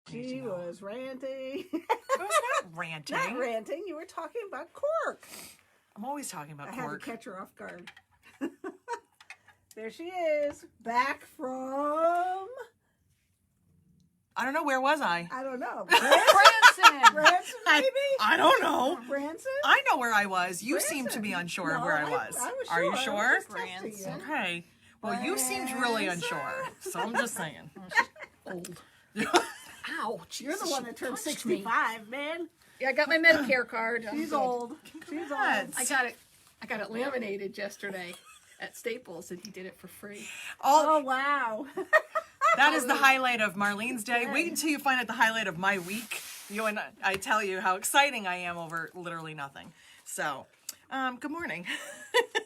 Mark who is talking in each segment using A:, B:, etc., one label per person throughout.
A: She was ranting.
B: I was not ranting.
A: Not ranting. You were talking about cork.
B: I'm always talking about
A: I
B: cork.
A: had to catch her off guard. There she is, back from...
B: I don't know, where was I?
A: I don't know.
C: Branson.
A: Branson, maybe?
B: I don't know.
A: Branson?
B: I know where I was. You
A: Branson.
B: seem to be unsure of
A: No,
B: where I was.
A: I was
B: Are you
A: sure.
B: sure?
A: I was just testing you.
C: Branson.
B: Okay. Well, you seemed really
A: Branson.
B: unsure, so I'm just saying.
C: Old. Ouch.
A: You're the one that turned
C: Touched me.
A: 65, man.
C: Yeah, I got my Medicare card. I'm
A: She's
C: good.
A: old. She's old.
B: Congrats.
C: I got it laminated yesterday at Staples, and he did it for free.
A: Oh, wow.
B: That is the highlight of Marlene's day. Wait until you find out the highlight of my week. You and I tell you how exciting I am over literally nothing. So, good morning.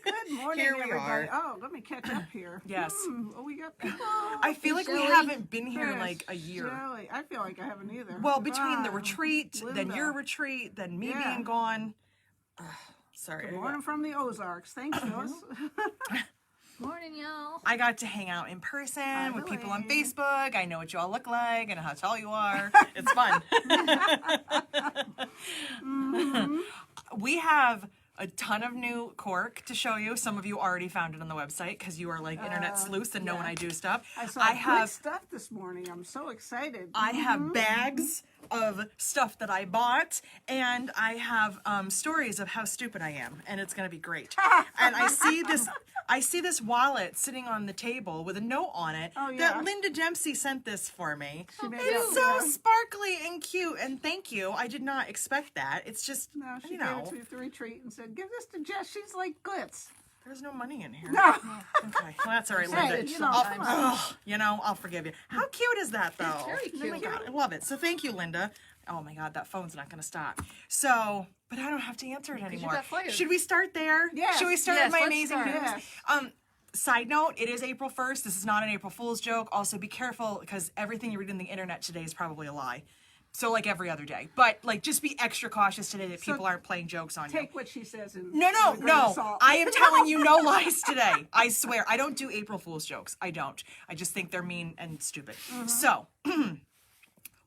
A: Good morning,
B: Here we
A: everybody.
B: are.
A: Oh, let me catch up here.
B: Yes.
A: Oh, we got people.
B: I feel like we
C: Shelly.
B: haven't been here
A: Chris,
B: like a year.
A: Shelly. I feel like I haven't either.
B: Well, between the
A: Ah,
B: retreat, then
A: Linda.
B: your retreat, then me
A: Yeah.
B: being gone. Sorry.
A: Good morning from the Ozarks. Thanks, Phyllis.
C: Morning, y'all.
B: I got to hang out in person with people on
A: Lily.
B: Facebook. I know what you all look like and how tall you are. It's fun. We have a ton of new cork to show you. Some of you already found it on the website because you are like internet sleuths and know when I do stuff.
A: I saw
B: I
A: good
B: have
A: stuff this morning. I'm so excited.
B: I have bags of stuff that I bought, and I have stories of how stupid I am, and it's gonna be great. And I see this wallet sitting on the table with a note on it
A: Oh, yeah.
B: that Linda Dempsey sent this for me.
A: made
B: It's
A: it,
B: so
A: yeah.
B: sparkly and cute, and thank you. I did not expect that. It's just,
A: No, she
B: you
A: gave
B: know,
A: it to me at the retreat and said, "Give this to Jess. She's like glitz."
B: there's no money in here.
A: No.
B: Okay, well, that's all right,
A: Hey,
B: Linda.
A: you know,
B: I'll,
A: come on.
B: I'll forgive you. How cute is that, though?
C: very
B: Oh my
C: cute.
B: God, I love it. So thank you, Linda. Oh my God, that phone's not going to stop. So, but I don't have to answer it anymore.
C: got fired.
B: Should we start there?
A: Yes.
B: Should we start
C: Yes,
B: with my
C: let's
B: amazing
C: start.
B: news?
A: Yes.
B: Side note, it is April 1st. This is not an April Fool's joke. Also, be careful because everything you read on the internet today is probably a lie. So, like every other day. But, like, just be extra cautious today that people aren't playing jokes on you.
A: Take what she says and
B: No.
A: no.
B: I am telling you no lies today. I swear. I don't do April Fool's jokes. I don't. I just think they're mean and stupid. So,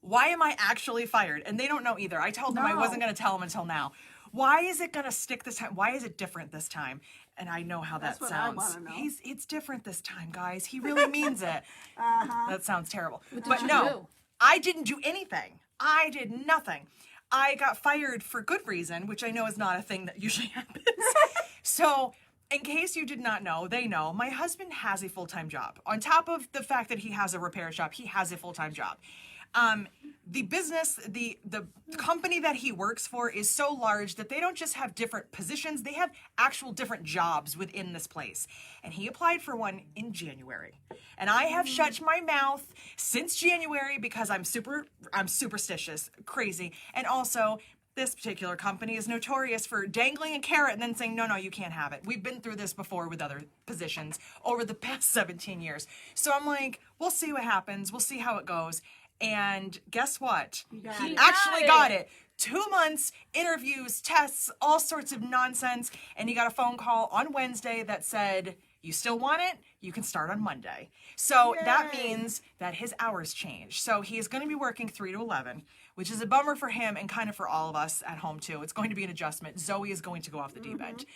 B: why am I actually fired? And they don't know either. I told them I
A: No.
B: wasn't going to tell them until now. Why is it going to stick this time? Why is it different this time? And I know how
A: That's
B: that
A: what I
B: sounds.
A: wanna know.
B: It's different this time, guys. He really means it. That sounds terrible. But
C: you
B: no,
C: do?
B: I didn't do anything. I did nothing. I got fired for good reason, which I know is not a thing that usually happens. So, in case you did not know, they know, my husband has a full-time job. On top of the fact that he has a repair shop, he has a full-time job. The business, the company that he works for is so large that they don't just have different positions, they have actual different jobs within this place. And he applied for one in January. And I have shut my mouth since January because I'm superstitious, crazy. And also, this particular company is notorious for dangling a carrot and then saying, no, you can't have it. We've been through this before with other positions over the past 17 years. So I'm like, we'll see what happens. We'll see how it goes. And guess what? He actually got it. 2 months, interviews, tests, all sorts of nonsense. And he got a phone call on Wednesday that said, you still want it? You can start on Monday. So that means that his hours change. So he is going to be working 3 to 11, which is a bummer for him and kind of for all of us at home too. It's going to be an adjustment. Zoe is going to go off the deep end.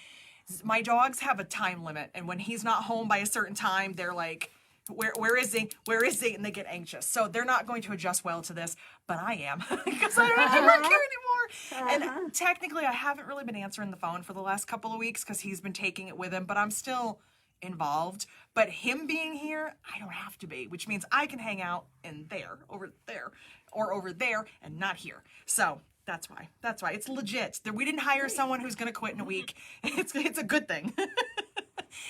B: My dogs have a time limit. And when he's not home by a certain time, they're like, where is he? Where is he? And they get anxious. So they're not going to adjust well to this, but I am because I don't have to work here anymore. And technically, I haven't really been answering the phone for the last couple of weeks because he's been taking it with him, but I'm still involved. But him being here, I don't have to be, which means I can hang out in there, over there, or over there, and not here. So that's why. That's why. It's legit. We didn't hire someone who's going to quit in a week. It's a good thing.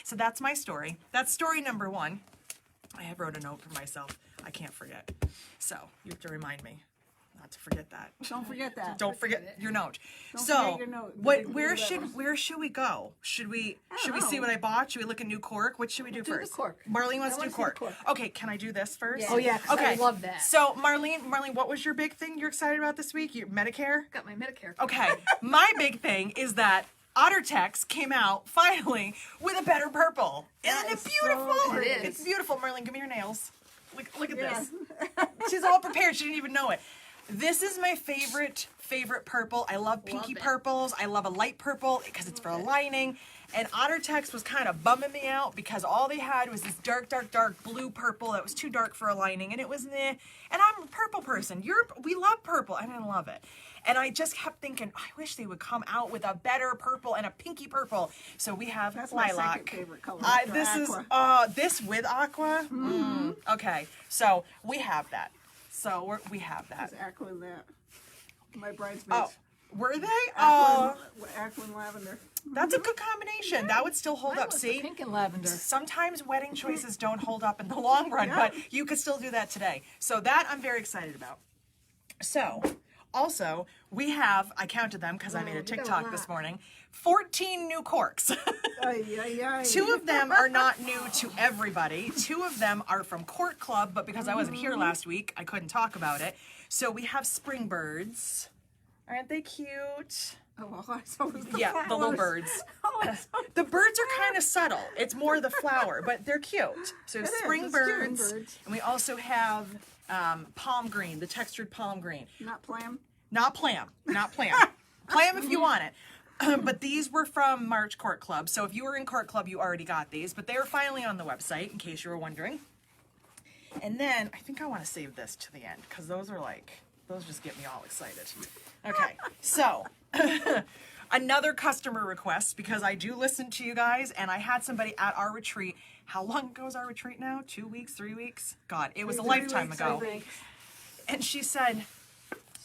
B: So that's my story. That's story number 1. I have wrote a note for myself. I can't forget. So you have to remind me not to forget that.
A: Don't forget that.
B: Don't forget your note.
A: Don't
B: So
A: forget your note.
B: where should we go? Should we see
A: know.
B: what I bought? Should we look at new cork? What should we do
C: Do the
B: first?
C: cork.
B: Marlene wants
C: I
B: to do
C: wanna see the
B: cork.
C: cork.
B: Okay, can I do this first?
C: Oh, yeah, 'cause I love that.
B: So Marlene, what was your big thing you're excited about this week? Your Medicare?
C: Got my Medicare card.
B: Okay, my big thing is that OtterTex came out finally with a better purple. Isn't it beautiful?
C: It is.
B: It's beautiful, Marlene. Give me your nails. Look at this. She's all prepared. She didn't even know it. This is my favorite purple. I love pinky purples. I love a light purple because it's for a lining. And Ottertex was kind of bumming me out because all they had was this dark blue purple that was too dark for a lining, and it was meh. And I'm a purple person. We love purple. I didn't love it. And I just kept thinking, I wish they would come out with a better purple and a pinky purple. So we have
A: That's
B: lilac.
A: my second favorite color.
B: This
A: aqua.
B: is this with aqua. Okay, so we have that. We have that.
A: There's aqua in that. My bridesmaids.
B: Oh, were they?
A: Aqua and lavender.
B: That's a good combination. That would still hold
C: Mine
B: up.
C: was
B: See,
C: the pink and lavender.
B: sometimes wedding choices don't hold up in the long run, but you could still do that today. So that I'm very excited about. So, also, we have, I counted them because I made a TikTok this morning, 14 new corks. Two of them are not new to everybody. Two of them are from Cork Club, but because I wasn't here last week, I couldn't talk about it. So we have spring birds. Aren't they cute? Yeah, the little birds. The birds are kind of subtle. It's more the flower, but they're cute. So spring birds. And we also have palm green, the textured palm green.
A: Not plum.
B: Not plam. Plam if you want it. But these were from March Cork Club. So if you were in Cork Club, you already got these. But they were finally on the website, in case you were wondering. And then I think I want to save this to the end because those just get me all excited. Okay, so another customer request, because I do listen to you guys, and I had somebody at our retreat. How long ago was our retreat now? 2 weeks, 3 weeks? God, it was a lifetime ago. And she said,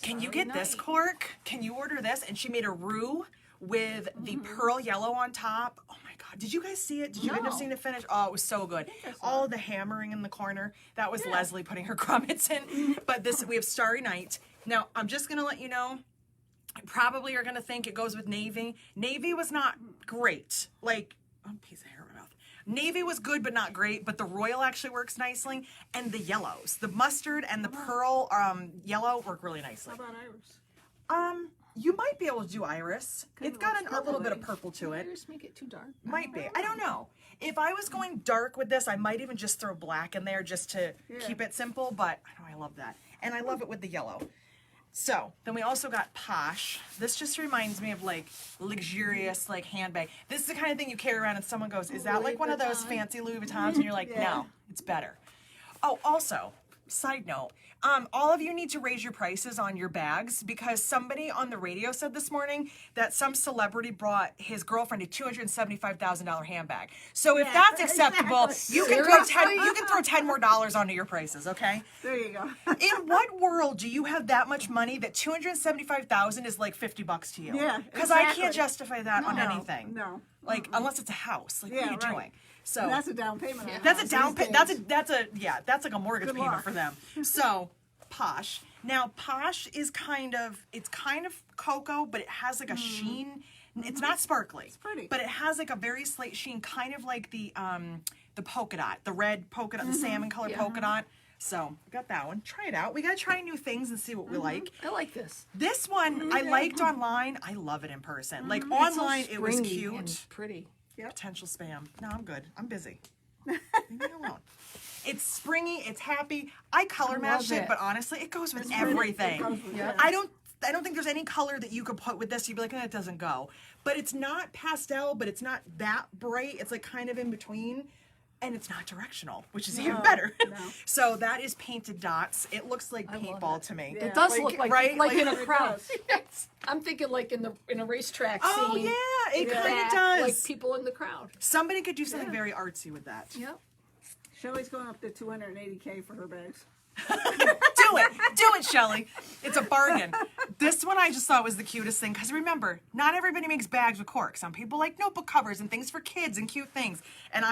B: can you get this cork? Can you order this? And she made a roux with the pearl yellow on top. Oh my God, did you guys see it? Did you end up seeing it finished? Oh, it was so good. All the hammering in the corner. That was Leslie putting her grommets in. But we have Starry Night. Now, I'm just going to let you know, probably you're going to think it goes with navy. Navy was not great. Like, piece of hair in my mouth. Navy was good, but not great. But the royal actually works nicely. And the yellows, the mustard and the pearl yellow work really nicely.
A: How about iris?
B: You might be able to do iris. It's got a little bit of purple to it.
C: Iris make it too dark.
B: Might be. I don't know. If I was going dark with this, I might even just throw black in there just to keep it simple. But I know I love that. And I love it with the yellow. So, then we also got Posh. This just reminds me of like luxurious like handbag. This is the kind of thing you carry around and someone goes, is that like one of those fancy Louis Vuittons? And you're like, no, it's better. Oh, also, side note, all of you need to raise your prices on your bags because somebody on the radio said this morning that some celebrity brought his girlfriend a $275,000 handbag. So if that's acceptable, you can throw $10 more onto your prices, okay?
A: There you go.
B: In what world do you have that much money that $275,000 is like $50 to you?
A: Yeah,
B: because I can't justify that on anything.
A: No.
B: Like unless it's a house. Like what are you doing? So
A: and that's a down payment. On
B: that's a down payment. That's like a mortgage payment for them. So Posh. Now Posh is kind of cocoa, but it has like a sheen. It's not sparkly. It's
A: pretty.
B: But it has like a very slight sheen, kind of like the polka dot, the red polka dot, the salmon colored polka dot. So we got that one. Try it out. We gotta try new things and see what we like.
C: I like this.
B: This one I liked online. I love it in person. Like online, it was cute
C: and pretty.
A: Yep.
B: Potential spam. No, I'm good. I'm busy. Leave me alone. It's springy. It's happy. I color matched it, but honestly, it goes with everything. I don't think there's any color that you could put with this. You'd be like, it doesn't go. But it's not pastel, but it's not that bright. It's like kind of in between. And it's not directional, which is even better. No. So that is painted dots. It looks like paintball to me.
C: It does look like in a crowd.
A: Yes.
C: I'm thinking like in a racetrack
B: scene. Oh yeah, it kind of does.
C: Like people in the crowd.
B: Somebody could do something very artsy with that.
C: Yep.
A: Shelly's going up to $280K for her bags.
B: Do it, Shelly. It's a bargain. This one I just thought was the cutest thing because remember, not everybody makes bags with cork. Some people like notebook covers and things for kids and cute things. And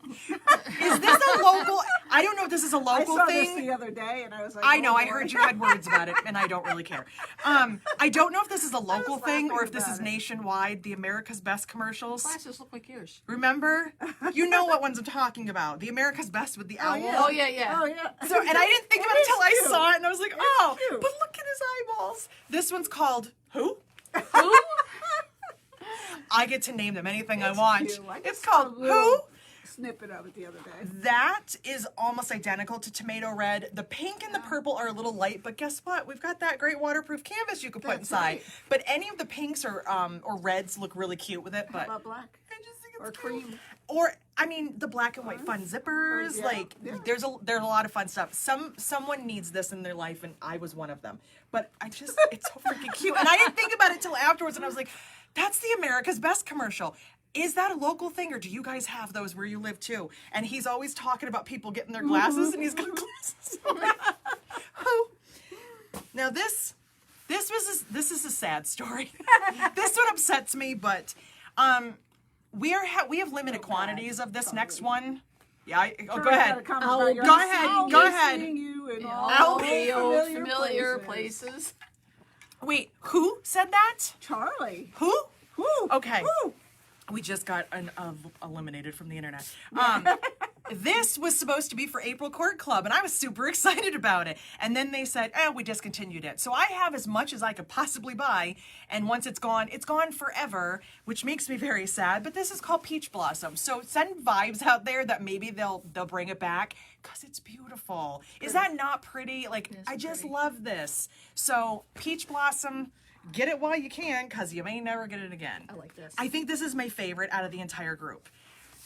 B: is this a local? I don't know if this is a local
A: thing.
B: I
A: saw this the other day, and I was like,
B: I know. I heard you had words about it, and I don't really care. I don't know if this is a local thing or if this is nationwide. The America's Best commercials.
C: Glasses look like yours.
B: Remember? You know what ones I'm talking about. The America's Best with the owl.
C: Oh yeah.
B: So, and I didn't think about it until I saw it, and I was like, oh, but look at his eyeballs. This one's called who?
C: Who?
B: I get to name them anything I want.
A: Cute.
B: It's called who?
A: snippet of it the other day.
B: That is almost identical to tomato red. The pink and the purple are a little light, but guess what? We've got that great waterproof canvas you can put inside.
A: Right.
B: But any of the pinks or reds look really cute with it. But
A: How about black?
B: I just think it's
A: Or
B: cute.
A: cream?
B: Or I mean, the black and white fun zippers.
A: Yeah,
B: Like
A: yeah.
B: there's a lot of fun stuff. Someone needs this in their life, and I was one of them. But it's so freaking cute. And I didn't think about it till afterwards, and I was like, that's the America's Best commercial. Is that a local thing, or do you guys have those where you live too? And he's always talking about people getting their glasses, and he's got glasses. Who? Now this is a sad story. This one upsets me, but we have limited quantities of this next one. Yeah, go ahead.
A: Go
B: Go ahead.
A: You in
C: All
A: all
C: the old
A: familiar
C: familiar
A: places.
C: places.
B: Wait, who said that?
A: Charlie.
B: Who?
A: Who?
B: Okay.
A: Who?
B: We just got eliminated from the internet. This was supposed to be for April Cork Club, and I was super excited about it. And then they said, we discontinued it. So I have as much as I could possibly buy, and once it's gone forever, which makes me very sad. But this is called Peach Blossom. So send vibes out there that maybe they'll bring it back, because it's beautiful. Is that not pretty? Like, I just
C: pretty.
B: love this. So Peach Blossom, get it while you can, because you may never get it again.
C: I like this.
B: I think this is my favorite out of the entire group.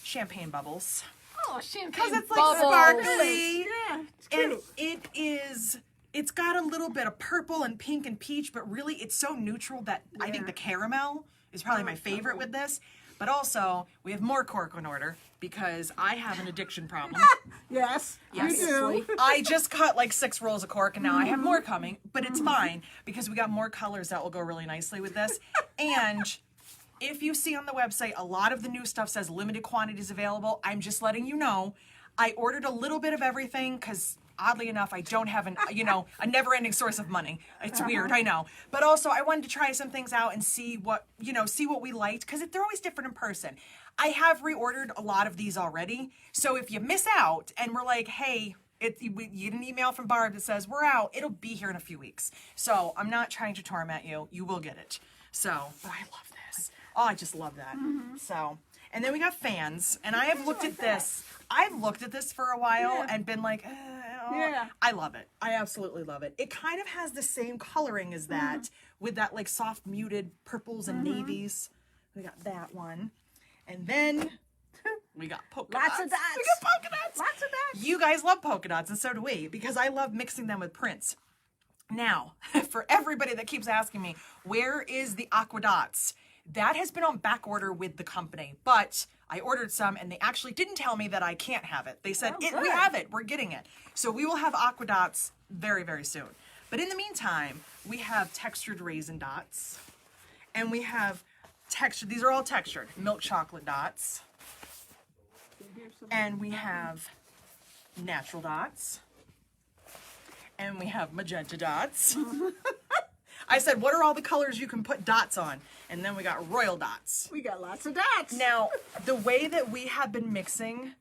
B: Champagne bubbles.
C: Oh, champagne
B: Because it's like
C: bubbles.
B: sparkly.
A: Yeah, it's
B: And
A: cute.
B: it's got a little bit of purple and pink and peach, but really it's so neutral that I think the caramel is probably my favorite with this. But also, we have more cork on order because I have an addiction problem.
A: Yes,
B: Yes.
A: you do.
B: I just cut like 6 rolls of cork, and now I have more coming, but it's fine because we got more colors that will go really nicely with this. And if you see on the website, a lot of the new stuff says limited quantities available. I'm just letting you know. I ordered a little bit of everything because, oddly enough, I don't have a never-ending source of money. It's weird, I know. But also, I wanted to try some things out and see what we liked, because they're always different in person. I have reordered a lot of these already. So if you miss out and we're like, hey, you get an email from Barb that says we're out, it'll be here in a few weeks. So I'm not trying to torment you. You will get it. So, but I love this. Oh, I just love that. So, and then we got fans, and I have looked at this. I've looked at this for a while and been like, I love it. I absolutely love it. It kind of has the same coloring as that, with that like soft muted purples and navies. We got that one. And then we got polka dots.
A: Lots of dots.
B: We got polka dots.
A: Lots of dots.
B: You guys love polka dots, and so do we, because I love mixing them with prints. Now, for everybody that keeps asking me, where is the Aqua Dots? That has been on back order with the company, but I ordered some, and they actually didn't tell me that I can't have it. They said, we have it, we're getting it. So we will have Aqua Dots very, very soon. But in the meantime, we have textured raisin dots, and we have textured, these are all textured, milk chocolate dots, and we have natural dots, and we have magenta dots. I said, what are all the colors you can put dots on? And then we got royal dots.
A: We got lots of dots.
B: Now, the way that we have been mixing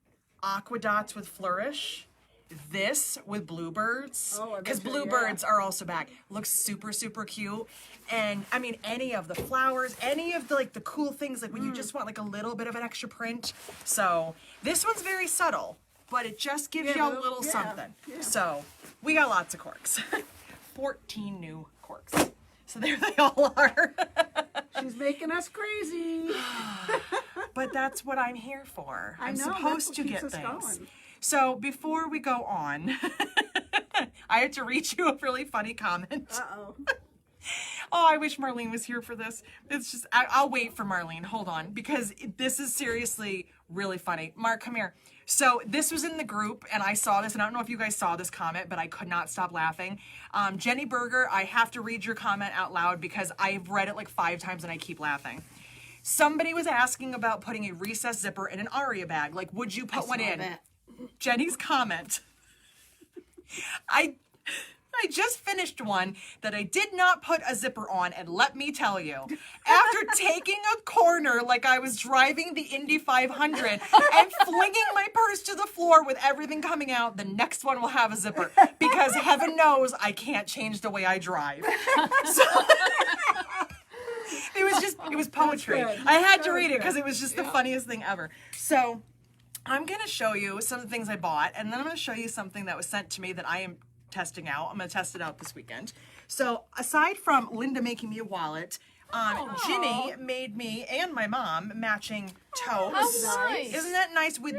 B: Aqua Dots with Flourish, this with bluebirds,
A: Oh, I
B: because
A: betcha,
B: bluebirds are also back, looks super, super cute. And I mean, any of the flowers, any of the like the cool things, like when you just want like a little bit of an extra print. So this one's very subtle, but it just gives you a little something.
A: yeah.
B: So we got lots of corks. 14 new corks. So there they all are.
A: She's making us crazy.
B: But that's what I'm here for.
A: I
B: I'm
A: know,
B: supposed
A: that's
B: to
A: what
B: get
A: keeps us
B: things.
A: going.
B: So before we go on, I have to read you a really funny comment.
A: Uh-oh.
B: Oh, I wish Marlene was here for this. It's just, I'll wait for Marlene. Hold on, because this is seriously really funny. Mark, come here. So this was in the group, and I saw this, and I don't know if you guys saw this comment, but I could not stop laughing. Jenny Berger, I have to read your comment out loud because I've read it like 5 times and I keep laughing. Somebody was asking about putting a recessed zipper in an Aria bag. Like, would you put one in?
C: That.
B: Jenny's comment. I just finished one that I did not put a zipper on, and let me tell you, after taking a corner like I was driving the Indy 500 and flinging my purse to the floor with everything coming out, the next one will have a zipper, because heaven knows I can't change the way I drive. So, it was poetry.
A: good.
B: I had to read it because it was just the funniest thing ever. So, I'm going to show you some of the things I bought, and then I'm going to show you something that was sent to me that I am testing out. I'm going to test it out this weekend. So aside from Linda making me a wallet, Ginny made me and my mom matching totes.
C: How nice.
B: Isn't that nice with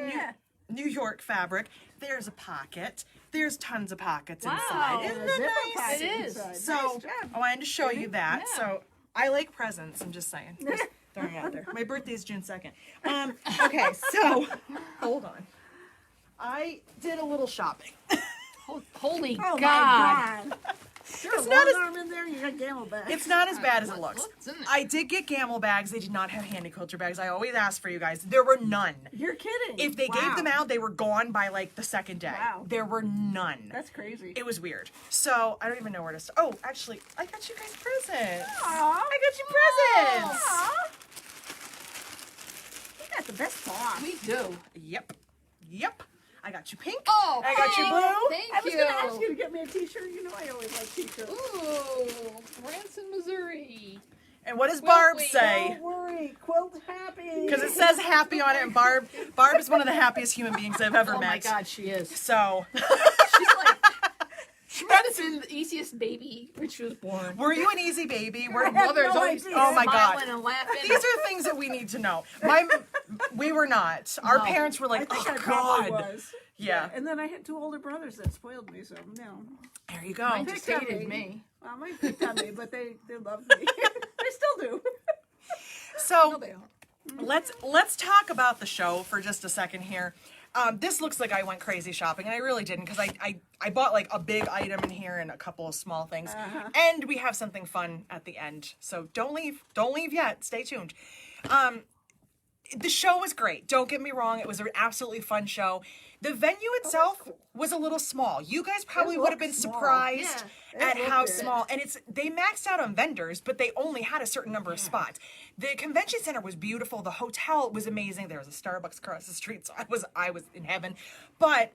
B: New York fabric? There's a pocket. There's tons of pockets inside. Isn't that nice?
C: It is.
B: So I wanted to show you that.
C: Yeah.
B: So I like presents. I'm just saying. Just throwing it out there. My birthday's June 2nd. Okay, so hold on. I did a little shopping.
C: Holy
A: Oh
C: God.
A: my God. It's
B: not as-
A: arm in there. You got gamel bags.
B: It's not as bad as it looks.
C: What's in there?
B: I did get gamel bags. They did not have handy quilter bags. I always ask for you guys. There were none.
A: You're kidding.
B: If they gave them out, they were gone by like the second day.
A: Wow.
B: There were none.
A: That's crazy.
B: It was weird. So I don't even know where to start. Oh, actually, I got you guys presents.
A: Aw.
B: I got you presents.
A: Aw. You got the best box.
C: We do.
B: Yep. Yep. I got you pink.
C: Oh,
B: I got you blue.
C: Thank
A: I was
C: you.
A: going to ask you to get me a t-shirt. You know I always like t-shirts.
C: Ooh, Branson, Missouri.
B: And what does
C: Well,
B: Barb
C: wait,
B: say?
A: Don't worry. Quilt happy.
B: Because it says happy on it, and Barb is one of the happiest human beings I've ever
C: Oh
B: met.
C: my God, she is.
B: So,
C: She's like, she might have been the easiest baby when she was born.
B: were you an easy baby? Were,
A: I have
C: Mother's
A: no
C: always
A: idea.
B: Oh my God.
C: smiling and laughing.
B: These are things that we need to know. We were not. Our
C: No.
B: parents were
A: I
B: like,
A: think I
B: oh
A: probably
B: God.
A: was.
B: Yeah.
A: And then I had two older brothers that spoiled me, so no.
B: There you go.
C: Mine just
A: Picked on
C: hated
A: me.
C: me.
A: Well, mine picked on me, but they loved me. They still do.
B: So
C: No, they don't.
B: let's talk about the show for just a second here. This looks like I went crazy shopping, and I really didn't, because I bought like a big item in here and a couple of small things. And we have something fun at the end. So don't leave yet. Stay tuned. The show was great. Don't get me wrong. It was an absolutely fun show. The venue itself was a little small. You guys probably would have been
A: looked small.
B: surprised
A: Yeah,
B: at
A: it
B: how
A: looked it.
B: small. And they maxed out on vendors, but they only had a certain number of spots. The convention center was beautiful. The hotel was amazing. There was a Starbucks across the street, so I was in heaven. But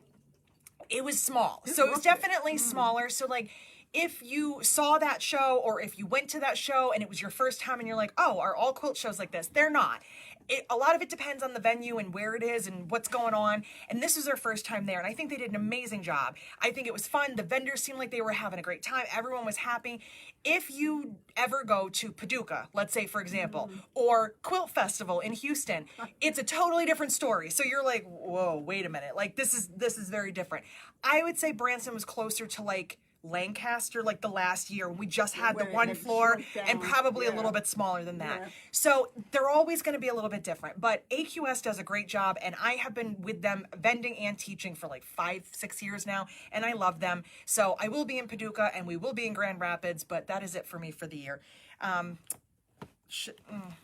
B: it was small. So it was
A: looked it.
B: definitely smaller. So like, if you saw that show, or if you went to that show and it was your first time and you're like, oh, are all quilt shows like this? They're not. A lot of it depends on the venue and where it is and what's going on. And this was our first time there, and I think they did an amazing job. I think it was fun. The vendors seemed like they were having a great time. Everyone was happy. If you ever go to Paducah, let's say, for example, or Quilt Festival in Houston, it's a totally different story. So you're like, whoa, wait a minute. Like, this is very different. I would say Branson was closer to like Lancaster, like the last year when we just had the
A: When it
B: one
A: had
B: floor,
A: shrunk
B: and
A: down.
B: probably a
A: Yeah.
B: little bit smaller than that.
A: Yeah.
B: So they're always going to be a little bit different, but AQS does a great job, and I have been with them vending and teaching for like 5-6 years now, and I love them. So I will be in Paducah and we will be in Grand Rapids, but that is it for me for the year.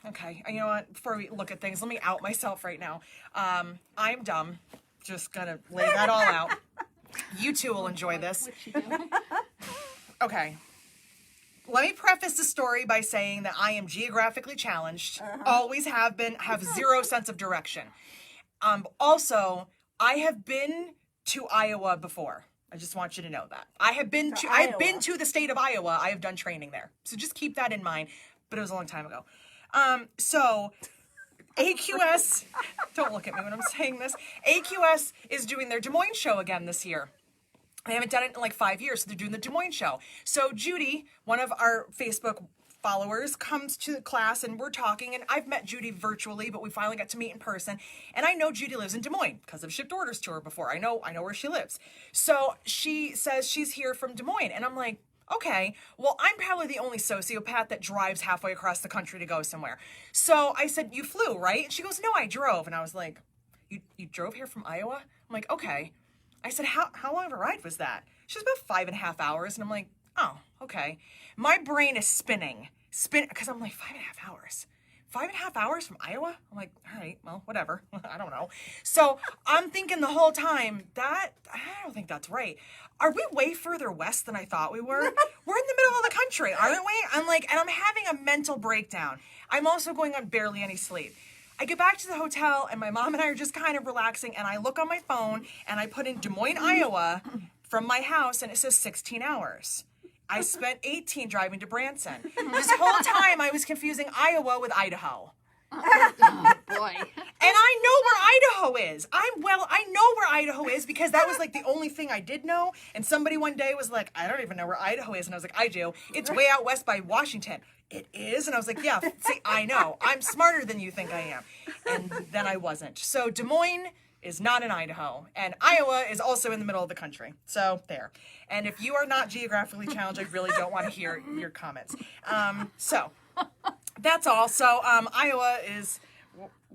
B: Okay, you know what? Before we look at things, let me out myself right now. I'm dumb. Just gonna lay that all out. You two will enjoy this.
C: What's she doing?
B: Okay. Let me preface the story by saying that I am geographically challenged, always have been, have zero sense of direction. Also, I have been to Iowa before. I just want you to know that. I have been to the state of Iowa. I have done training there. So just keep that in mind. But it was a long time ago. So AQS, don't look at me when I'm saying this. AQS is doing their Des Moines show again this year. They haven't done it in like 5 years, so they're doing the Des Moines show. So Judy, one of our Facebook followers, comes to the class and we're talking, and I've met Judy virtually, but we finally got to meet in person. And I know Judy lives in Des Moines because I've shipped orders to her before. I know where she lives. So she says she's here from Des Moines, and I'm like, okay, well, I'm probably the only sociopath that drives halfway across the country to go somewhere. So I said, you flew, right? And she goes, no, I drove. And I was like, you drove here from Iowa? I'm like, okay. I said, how long of a ride was that? She was about 5.5 hours. And I'm like, oh, okay. My brain is spinning, because I'm like, 5.5 hours. 5.5 hours from Iowa? I'm like, all right, well, whatever. I don't know. So I'm thinking the whole time, I don't think that's right. Are we way further west than I thought we were? We're in the middle of the country, aren't we? I'm like, and I'm having a mental breakdown. I'm also going on barely any sleep. I get back to the hotel, and my mom and I are just kind of relaxing, and I look on my phone, and I put in Des Moines, Iowa from my house, and it says 16 hours. I spent 18 driving to Branson. This whole time, I was confusing Iowa with Idaho.
C: Oh, boy.
B: And I know where Idaho is. I know where Idaho is because that was like the only thing I did know. And somebody one day was like, I don't even know where Idaho is. And I was like, I do. It's way out west by Washington. It is? And I was like, yeah, see, I know. I'm smarter than you think I am. And then I wasn't. So Des Moines is not in Idaho. And Iowa is also in the middle of the country. So there. And if you are not geographically challenged, I really don't want to hear your comments. So that's all. So Iowa is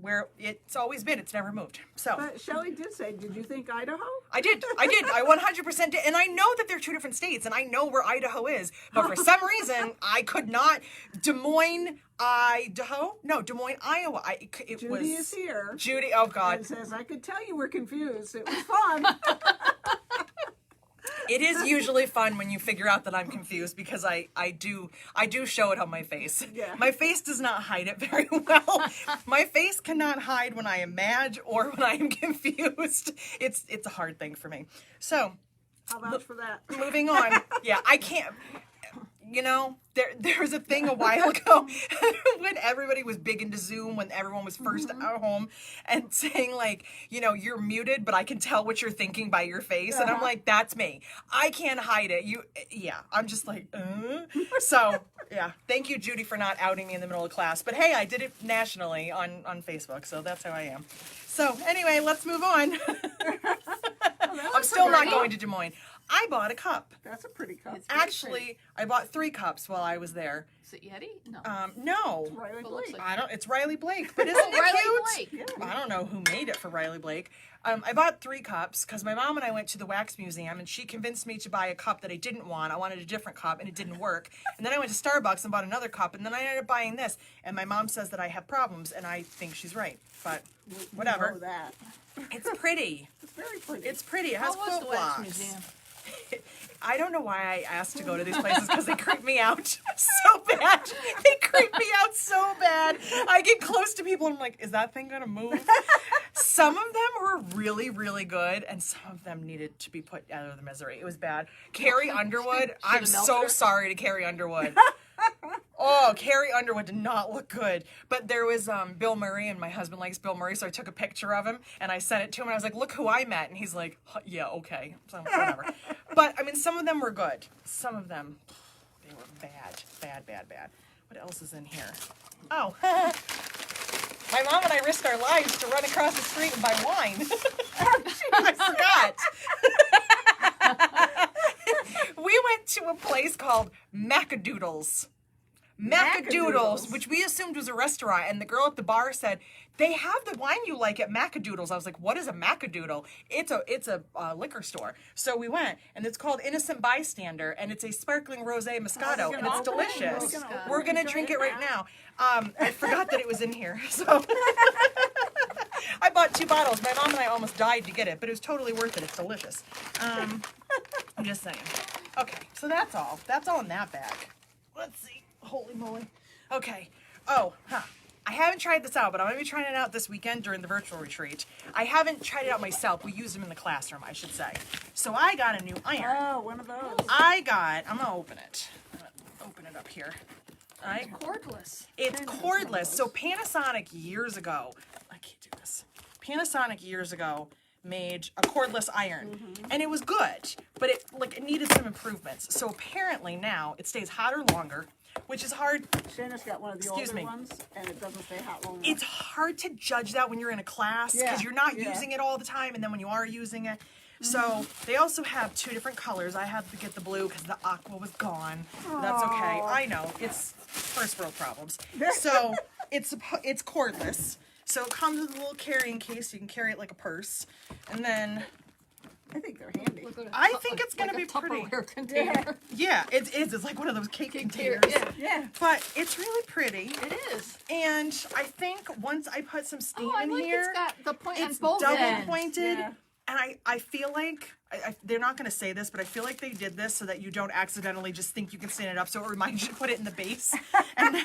B: where it's always been. It's never moved. So
A: But Shelly did say, did you think Idaho?
B: I did. I 100% did. And I know that they're two different states, and I know where Idaho is. But for some reason, I could not. Des Moines, Idaho? No, Des Moines, Iowa.
A: Judy is here.
B: Judy, oh God.
A: And says, I could tell you were confused. It was fun.
B: It is usually fun when you figure out that I'm confused because I do show it on my face.
A: Yeah.
B: My face does not hide it very well. My face cannot hide when I am mad or when I am confused. It's a hard thing for me. So,
A: How about for that?
B: moving on. Yeah, I can't. You know, there was a thing a while ago when everybody was big into Zoom, when everyone was first at home, and saying like, you know, you're muted, but I can tell what you're thinking by your face. And I'm like, that's me. I can't hide it. Yeah, I'm just like, So, yeah, thank you, Judy, for not outing me in the middle of class. But hey, I did it nationally on Facebook, so that's how I am. So anyway, let's move on. I'm still not going to Des Moines. I bought a cup.
A: That's a pretty cup.
C: It's very
B: Actually, I bought 3 cups while I was there.
C: Is it Yeti? No.
B: No.
A: Riley
C: It looks
A: Blake.
C: like-
B: It's Riley Blake, but isn't it
C: Riley
B: cute?
C: Blake.
A: Yeah.
B: I don't know who made it for Riley Blake. I bought 3 cups because my mom and I went to the wax museum and she convinced me to buy a cup that I didn't want. I wanted a different cup and it didn't work. And then I went to Starbucks and bought another cup and then I ended up buying this. And my mom says that I have problems and I think she's right. But whatever.
A: You know that.
B: It's pretty.
A: It's very pretty.
B: It's pretty. It has
C: How was
B: quote
C: the wax
B: blocks.
C: museum?
B: I don't know why I asked to go to these places because they creep me out so bad. They creep me out so bad. I get close to people and I'm like, is that thing gonna move? Some of them were really, really good and some of them needed to be put out of the misery. It was bad. Carrie Underwood, I'm so sorry to Carrie Underwood. Oh, Carrie Underwood did not look good. But there was Bill Murray, and my husband likes Bill Murray, so I took a picture of him, and I sent it to him, and I was like, look who I met. And he's like, yeah, okay. So, whatever. But, I mean, some of them were good. Some of them, they were bad. Bad, bad, bad. What else is in here? Oh. My mom and I risked our lives to run across the street and buy wine. I forgot. We went to a place called Macadoodles. Macadoodles, which we assumed was a restaurant, and the girl at the bar said, they have the wine you like at Macadoodles. I was like, what is a Macadoodle? It's a liquor store. So we went, and it's called Innocent Bystander, and it's a sparkling rosé Moscato, and it's delicious. We're going to drink it right now. I forgot that it was in here, so... I bought 2 bottles. My mom and I almost died to get it, but it was totally worth it. It's delicious. I'm just saying. Okay, so that's all. That's all in that bag. Let's see. Holy moly. Okay. Oh, I haven't tried this out, but I'm going to be trying it out this weekend during the virtual retreat. I haven't tried it out myself. We used them in the classroom, I should say. So I got a new iron.
A: Oh, one of those.
B: I'm going to open it. I'm going to open it up here.
C: It's cordless.
B: It's cordless. So Panasonic years ago, I can't do this. Panasonic years ago made a cordless iron, and it was good, but it needed some improvements. So apparently now it stays hotter longer, which is hard.
A: Shana's got one of the older ones, and it doesn't stay hot long enough.
B: It's hard to judge that when you're in a class because you're not using it all the time, and then when you are using it. So they also have 2 different colors. I had to get the blue because the aqua was gone. But that's okay. I know it's first world problems. So it's cordless. So it comes with a little carrying case. You can carry it like a purse, and then
A: I think they're handy.
B: I think it's gonna be pretty.
C: Tupperware container.
B: Yeah, it is. It's like one of those cake containers.
A: Yeah.
B: But it's really pretty.
C: It is.
B: And I think once I put some steam
C: I
B: in
C: like
B: here,
C: it's got the point on
B: it's
C: both
B: double
C: ends.
B: pointed.
A: Yeah.
B: And I feel like, they're not going to say this, but I feel like they did this so that you don't accidentally just think you can stand it up, so it reminds you to put it in the base. And then,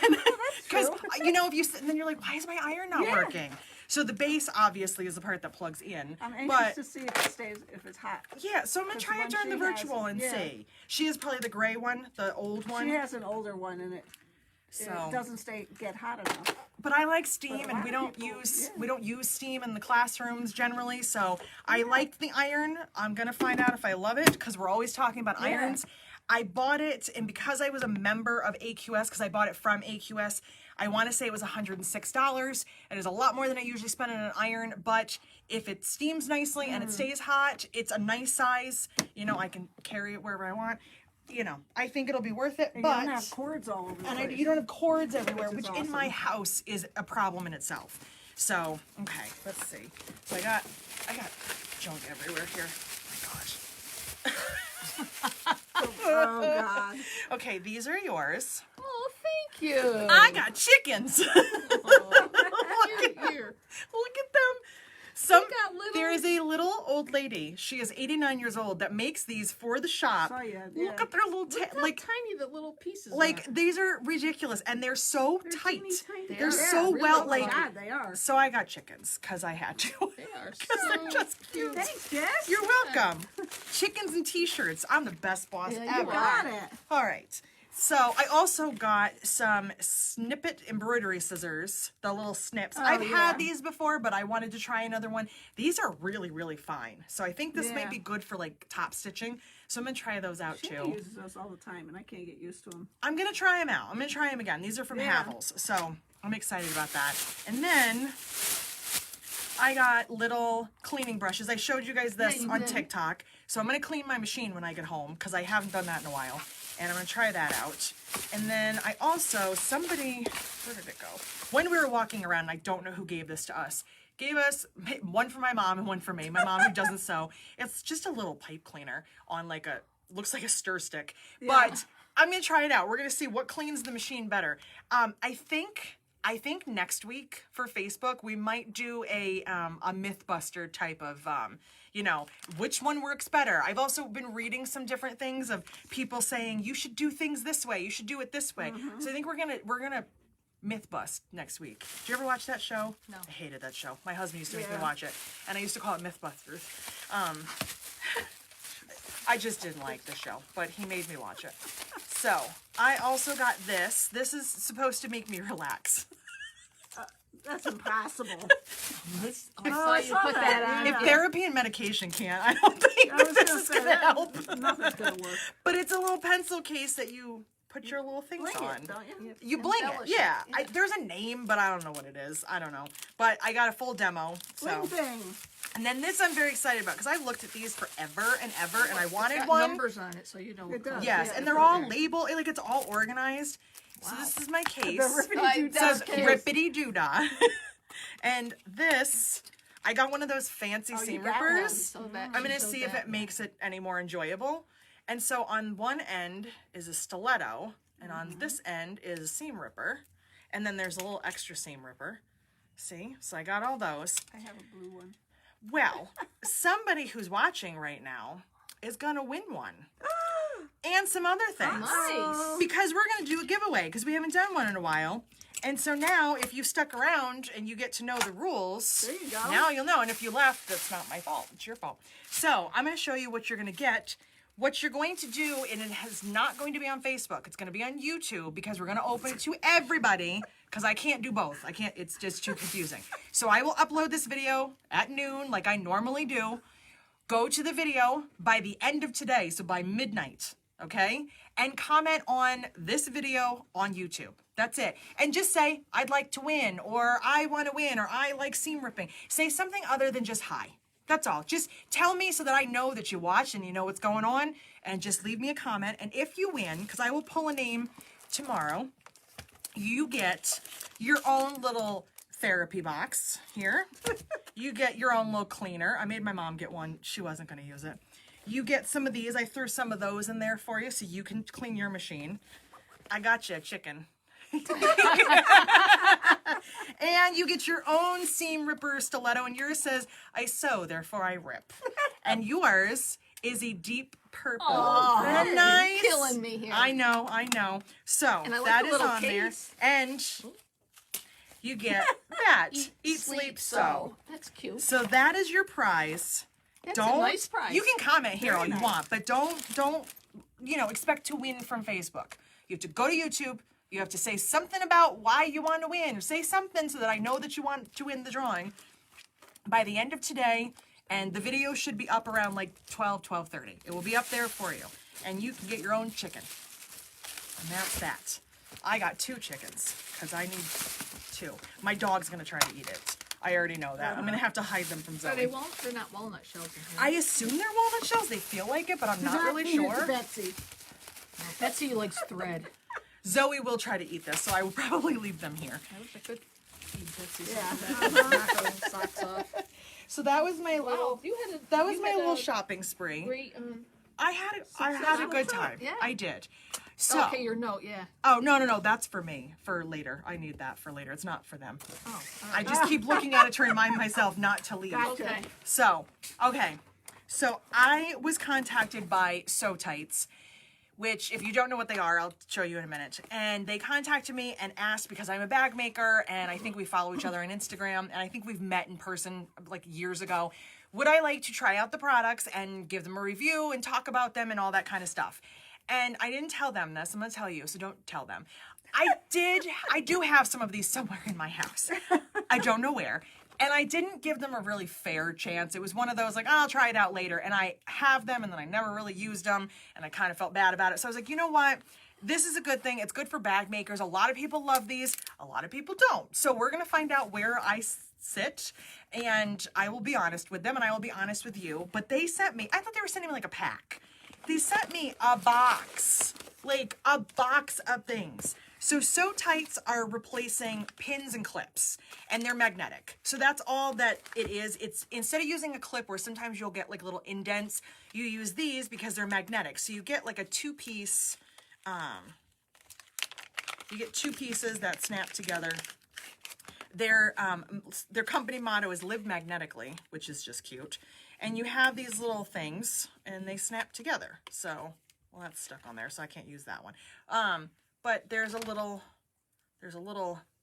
B: because, you know, if you sit, and then you're like, why is my iron not working? So the base, obviously, is the part that plugs in.
A: I'm anxious to see if it stays, if it's hot.
B: Yeah, so I'm going to try it during the virtual and see. She has probably the gray one, the old one.
A: She has an older one in it.
B: So
A: it doesn't get hot enough.
B: but I like steam,
A: But a
B: and
A: lot
B: we
A: of
B: don't
A: people-
B: use
A: yeah.
B: we don't use steam in the classrooms generally. So I liked the iron. I'm gonna find out if I love it because we're always talking about
A: Yeah.
B: irons. I bought it, and because I was a member of AQS, because I bought it from AQS, I want to say it was $106. It is a lot more than I usually spend on an iron, but if it steams nicely and it stays hot, it's a nice size. You know, I can carry it wherever I want. You know, I think it'll be worth it.
A: And
B: but
A: you don't have cords all over the
B: and
A: place.
B: you don't have cords everywhere,
A: Which
B: which
A: is
B: in my
A: awesome.
B: house is a problem in itself. So, okay, let's see. So I got junk everywhere here. Oh my gosh.
A: Oh, God.
B: Okay, these are yours.
C: Oh, thank you.
B: I got chickens.
C: Here.
B: Look at them. Some
C: got little-
B: there is a little old lady. She is 89 years old that makes these for the shop.
A: Saw ya,
B: Look
A: yeah.
B: at their little
C: Look how
B: like
C: tiny the little pieces
B: like
C: are.
B: these are ridiculous and they're so tight.
A: teeny tiny.
C: They
B: They're
C: are.
B: so
C: really
B: well
C: well
B: like
A: God, they are.
B: so I got chickens because I had to.
C: They are
B: they're
C: so
B: just
C: cute.
A: Thanks, Jess.
B: You're welcome. Chickens and t-shirts. I'm the best boss
C: Yeah, you
B: ever.
A: Got it.
B: All right. So I also got some snippet embroidery scissors, the little snips. I've
A: yeah.
B: had these before, but I wanted to try another one. These are really, really fine. So I think this might
A: Yeah.
B: be good for like top stitching. So I'm going to try those out
A: She
B: too.
A: uses those all the time, and I can't get used to them.
B: I'm going to try them out. I'm going to try them again. These are from
A: Yeah.
B: Havels. So I'm excited about that. And then I got little cleaning brushes. I showed you guys this
C: you
B: on
C: did.
B: TikTok. So I'm going to clean my machine when I get home because I haven't done that in a while. And I'm going to try that out. And then I also, somebody, where did it go? When we were walking around, I don't know who gave this to us, gave us one for my mom and one for me. My mom who doesn't sew. It's just a little pipe cleaner on like a, looks like a stir stick. But I'm going to try it out. We're going to see what cleans the machine better. I think next week for Facebook, we might do a Mythbuster type of, you know, which one works better. I've also been reading some different things of people saying, you should do things this way. You should do it this way. So I think we're going to myth bust next week. Did you ever watch that show?
C: No.
B: I hated that show. My husband used to make me
A: Yeah.
B: watch it. And I used to call it Mythbusters. I just didn't like the show, but he made me watch it. So I also got this. This is supposed to make me relax.
A: That's impossible.
C: I
A: Oh,
C: saw
A: I
C: you
A: saw
C: put
A: that,
C: that on.
B: If
A: yeah.
B: therapy and medication can't, I don't think
A: I was
B: this
A: gonna
B: is
A: say
B: going to
A: that.
B: help.
A: Nothing's gonna work.
B: But it's a little pencil case that you put your little things
A: Bling
B: on.
A: it, don't you?
B: You bling it,
C: Embellish
B: yeah.
C: it, yeah.
B: There's a name, but I don't know what it is. I don't know. But I got a full demo. So,
A: Bling bing.
B: and then this I'm very excited about because I've looked at these forever and ever, and I wanted
C: It's got
B: one.
C: numbers on it, so you know.
A: It does.
B: Yes,
A: Yeah,
B: and
A: it's
B: they're
A: right
B: all
A: there.
B: labeled. Like it's all organized. So
C: Wow.
B: this is my case.
A: The rippity
C: I-
A: doo
B: It says
C: Okay.
B: rippity doodah. And this, I got one of those fancy
A: Oh, you
B: seam
A: got one.
B: rippers.
C: So that-
B: I'm gonna
C: so
B: see if
C: that-
B: it makes it any more enjoyable. And so on one end is a stiletto, and on this end is a seam ripper. And then there's a little extra seam ripper. See? So I got all those.
A: I have a blue one.
B: Well, somebody who's watching right now is gonna win one. And some other things.
C: Nice.
B: Because we're gonna do a giveaway because we haven't done one in a while. And so now, if you stuck around and you get to know the rules,
A: There you go.
B: now you'll know. And if you left, that's not my fault. It's your fault. So I'm going to show you what you're going to get. What you're going to do, and it is not going to be on Facebook. It's going to be on YouTube because we're going to open it to everybody because I can't do both. I can't. It's just too confusing. So I will upload this video at noon like I normally do. Go to the video by the end of today, so by midnight, okay? And comment on this video on YouTube. That's it. And just say, I'd like to win, or I want to win, or I like seam ripping. Say something other than just hi. That's all. Just tell me so that I know that you watched and you know what's going on, and just leave me a comment. And if you win, because I will pull a name tomorrow, you get your own little therapy box here. You get your own little cleaner. I made my mom get one. She wasn't going to use it. You get some of these. I threw some of those in there for you so you can clean your machine. I got you a chicken. And you get your own seam ripper stiletto, and yours says, I sew, therefore I rip. And yours is a deep purple.
C: Oh,
B: Isn't that nice?
C: you're killing me here.
B: I know. So
C: And I like
B: that
C: the
B: is
C: little
B: on there.
C: case.
B: And you get that. Eat, sleep, sew.
C: That's cute.
B: So that is your prize.
C: That's
B: Don't
C: a nice prize.
B: You can comment here
A: Very
B: all you
A: nice.
B: want, but don't expect to win from Facebook. You have to go to YouTube, You have to say something about why you want to win, or say something so that I know that you want to win the drawing by the end of today. And the video should be up around like 12:30. It will be up there for you. And you can get your own chicken. And that's that. I got 2 chickens because I need 2. My dog's going to try to eat it. I already know that. I'm going to have to hide them from Zoe.
C: They're not walnut shells in here.
B: I assume they're walnut shells. They feel like it, but I'm not really sure.
A: Betsy.
C: Betsy likes thread.
B: Zoe will try to eat this, so I will probably leave them here.
C: I wish I could feed Betsy
A: Yeah.
C: knock her socks off.
B: So that was my little little
C: shop.
B: shopping spree.
C: Great.
B: I had a good time.
C: Yeah.
B: I did. So
C: Okay, your note, yeah.
B: oh no, that's for me for later. I need that for later. It's not for them.
C: Oh, all
B: I
C: right.
B: just keep looking at it to remind myself not to leave.
A: Gotcha.
C: Okay.
B: So so I was contacted by Sew Tights, which if you don't know what they are, I'll show you in a minute. And they contacted me and asked, because I'm a bag maker and I think we follow each other on Instagram and I think we've met in person like years ago, would I like to try out the products and give them a review and talk about them and all that kind of stuff. And I didn't tell them this. I'm going to tell you, so don't tell them. I do have some of these somewhere in my house. I don't know where. And I didn't give them a really fair chance. It was one of those like, I'll try it out later. And I have them and then I never really used them. And I kind of felt bad about it. So I was like, you know what? This is a good thing. It's good for bag makers. A lot of people love these. A lot of people don't. So we're going to find out where I sit. And I will be honest with them and I will be honest with you. But they sent me, I thought they were sending me like a pack. They sent me a box. Like a box of things. So Sew Tights are replacing pins and clips, and they're magnetic. So that's all that it is. It's instead of using a clip where sometimes you'll get like little indents, you use these because they're magnetic. So you get like a 2-piece, you get 2 pieces that snap together. Their company motto is "Live magnetically," which is just cute. And you have these little things, and they snap together. So, well, that's stuck on there, so I can't use that one. But there's a little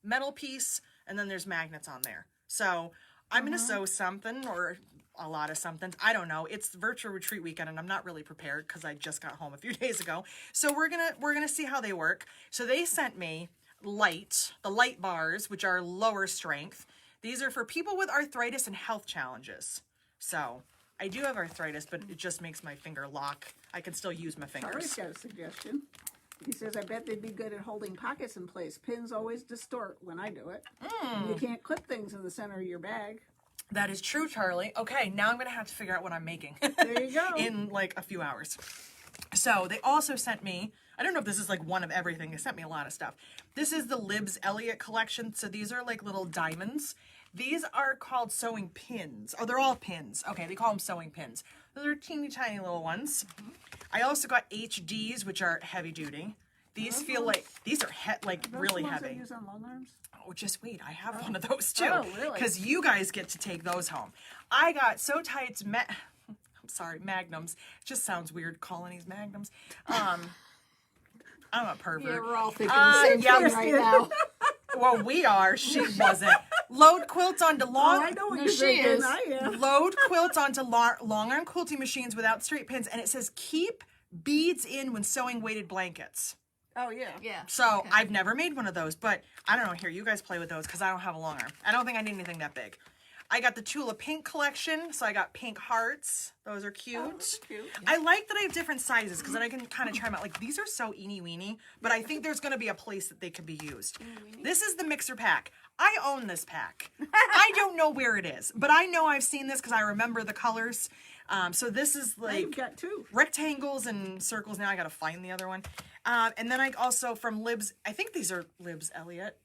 B: metal piece, and then there's magnets on there. So I'm gonna sew something or a lot of somethings. I don't know. It's virtual retreat weekend, and I'm not really prepared because I just got home a few days ago. So we're gonna see how they work. So they sent me the light bars, which are lower strength. These are for people with arthritis and health challenges. So I do have arthritis, but it just makes my finger lock. I can still use my fingers.
A: Charlie's got a suggestion. He says, I bet they'd be good at holding pockets in place. Pins always distort when I do it. You can't clip things in the center of your bag.
B: That is true, Charlie. Okay, now I'm going to have to figure out what I'm making.
A: There you go.
B: In like a few hours. So they also sent me, I don't know if this is like one of everything. They sent me a lot of stuff. This is the Libs Elliot collection. So these are like little diamonds. These are called sewing pins. Oh, they're all pins. Okay, they call them sewing pins. Those are teeny tiny little ones. I also got HDs, which are heavy duty. These feel like, these are really
A: Those
B: heavy.
A: ones I use on long arms?
B: Oh, just wait, I have one of those too.
A: Oh, really?
B: Because you guys get to take those home. I got Sew Tights magnums. Just sounds weird calling these magnums. I'm a pervert.
C: Yeah, we're all thinking the same thing right now.
B: Well, we are. She wasn't. Load quilts onto long.
A: I know what
C: No,
A: you're
C: she
A: thinking.
C: is.
A: I am.
B: Load quilts onto long arm quilting machines without straight pins, and it says keep beads in when sewing weighted blankets.
A: Oh, yeah.
C: Yeah.
B: So
C: okay.
B: I've never made one of those, but I don't know. Here, you guys play with those because I don't have a long arm. I don't think I need anything that big. I got the Tula pink collection, so I got pink hearts. Those are cute.
A: Oh, those are cute.
B: I like that I have different sizes because then I can kind of try them out. Like, these are so eeny weeny, but I think there's going to be a place that they can be used. This is the mixer pack. I own this pack. I don't know where it is, but I know I've seen this because I remember the colors. So this is
A: I've
B: like
A: got 2.
B: rectangles and circles. Now I got to find the other one. And then I also from Libs, I think these are Libs Elliot.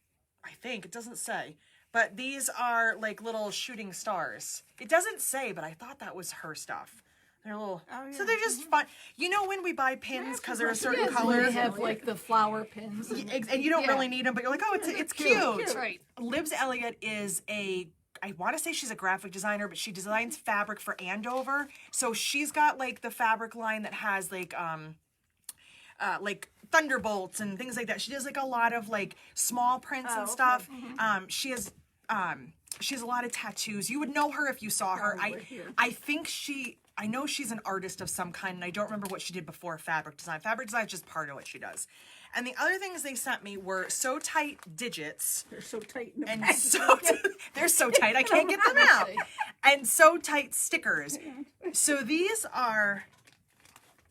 B: I think, it doesn't say. But these are like little shooting stars. It doesn't say, but I thought that was her stuff. They're little, so they're just fun. You know when we buy pins because they're a certain
C: Yes,
B: color?
C: they have like the flower pins.
B: And you don't really need them, but you're like, oh, it's cute.
C: That's right.
B: Libs Elliot is I want to say she's a graphic designer, but she designs fabric for Andover. So she's got like the fabric line that has like thunderbolts and things like that. She does like a lot of like small prints and stuff.
A: Okay.
B: She has a lot of tattoos. You would know her if you saw her. I know she's an artist of some kind, and I don't remember what she did before fabric design. Fabric design is just part of what she does. And the other things they sent me were so tight digits.
A: They're so tight in the
B: And
A: package.
B: they're so tight I can't get them out. And so tight stickers. So these are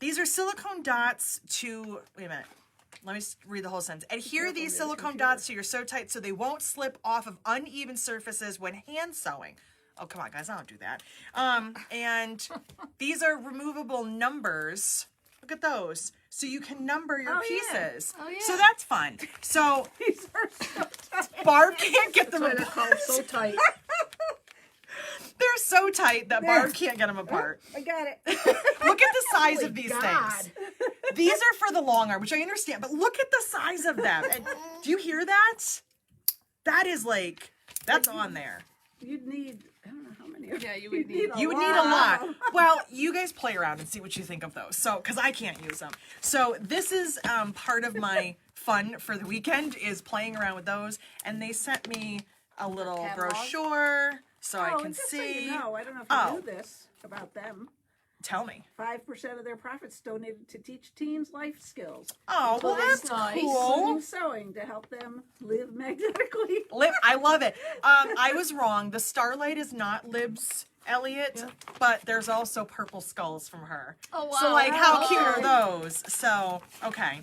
B: silicone dots to, wait a minute. Let me read the whole sentence. Adhere these silicone dots to your sew tight so they won't slip off of uneven surfaces when hand sewing. Oh, come on, guys, I don't do that. And these are removable numbers. Look at those. So you can number your pieces.
C: Oh, yeah.
B: So that's fun. So
A: These are so tight.
B: Barb can't get them
C: That's why they're
B: apart.
C: called so tight.
B: They're so tight that Barb can't get them apart.
A: I got it.
B: Look at the size of these
C: God.
B: things. These are for the long arm, which I understand, but look at the size of them. And do you hear that? That is like, that's on there.
A: You'd need, I don't know how many.
C: Yeah, you would need-
B: You would need a lot. Well, you guys play around and see what you think of those. So, because I can't use them. So this is part of my fun for the weekend is playing around with those. And they sent me a little
C: Catalog?
B: brochure so I can
A: just
B: see.
A: So you know, I don't know if you knew this about them.
B: Tell me.
A: 5% of their profits donated to teach teens life skills.
B: Oh, well,
C: that's
B: that's
C: nice.
B: cool.
A: Including sewing to help them live magnetically.
B: I love it. I was wrong. The Starlight is not Libs Elliot, but there's also purple skulls from her.
C: Oh, wow.
B: So like, how
A: Oh,
B: cute are
A: okay.
B: those? So okay,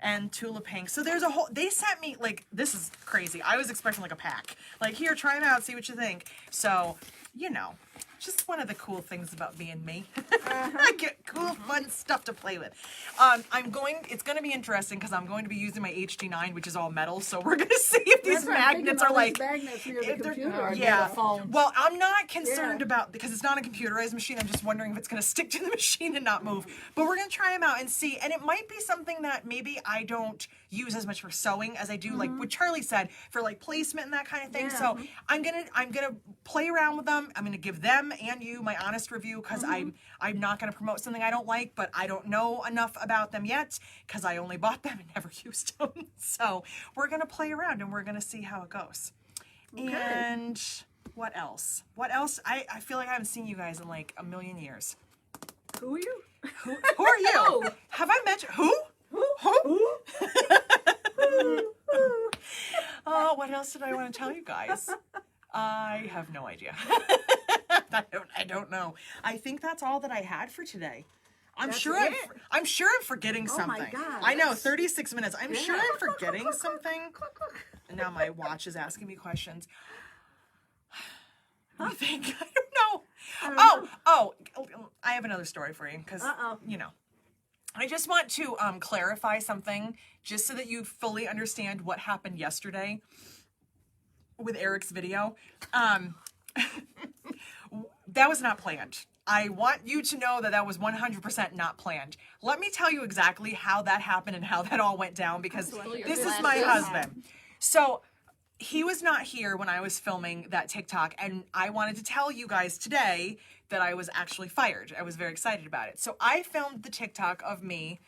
B: and Tula pink. So there's a whole. They sent me like this is crazy. I was expecting like a pack. Like here, try them out, see what you think. So you know. Just one of the cool things about being me. I get cool, fun stuff to play with. It's going to be interesting because I'm going to be using my HD9, which is all metal. So we're going to see if these
A: That's what I'm
B: magnets
A: thinking,
B: are
A: all
B: like.
A: these magnets near the
B: if they're-
A: computer.
C: Or
B: Yeah.
C: the phone.
B: Well, I'm not concerned
A: Yeah.
B: about, because it's not a computerized machine. I'm just wondering if it's going to stick to the machine and not move. But we're going to try them out and see. And it might be something that maybe I don't use as much for sewing as I do, like what Charlie said, for like placement and that kind of thing.
A: Yeah.
B: So I'm gonna play around with them. I'm gonna give them and you my honest review because I'm not gonna promote something I don't like, but I don't know enough about them yet because I only bought them and never used them. So we're gonna play around and we're gonna see how it goes. And what else? What else? I feel like I haven't seen you guys in like a million years.
A: Who are you?
B: Who are you? Have I met you? Who? Oh, what else did I want to tell you guys? I have no idea. I don't know. I think that's all that I had for today. I'm sure
A: it?
B: I'm forgetting
A: Oh my
B: something.
A: God,
B: I know,
A: that's-
B: 36 minutes. I'm sure I'm forgetting something. And now my watch is asking me questions. Let me think. I don't know. Oh, I have another story for you because you know. I just want to clarify something just so that you fully understand what happened yesterday with Eric's video. That was not planned. I want you to know that that was 100% not planned. Let me tell you exactly how that happened and how that all went down because this is my husband. So he was not here when I was filming that TikTok, and I wanted to tell you guys today that I was actually fired. I was very excited about it. So I filmed the TikTok of me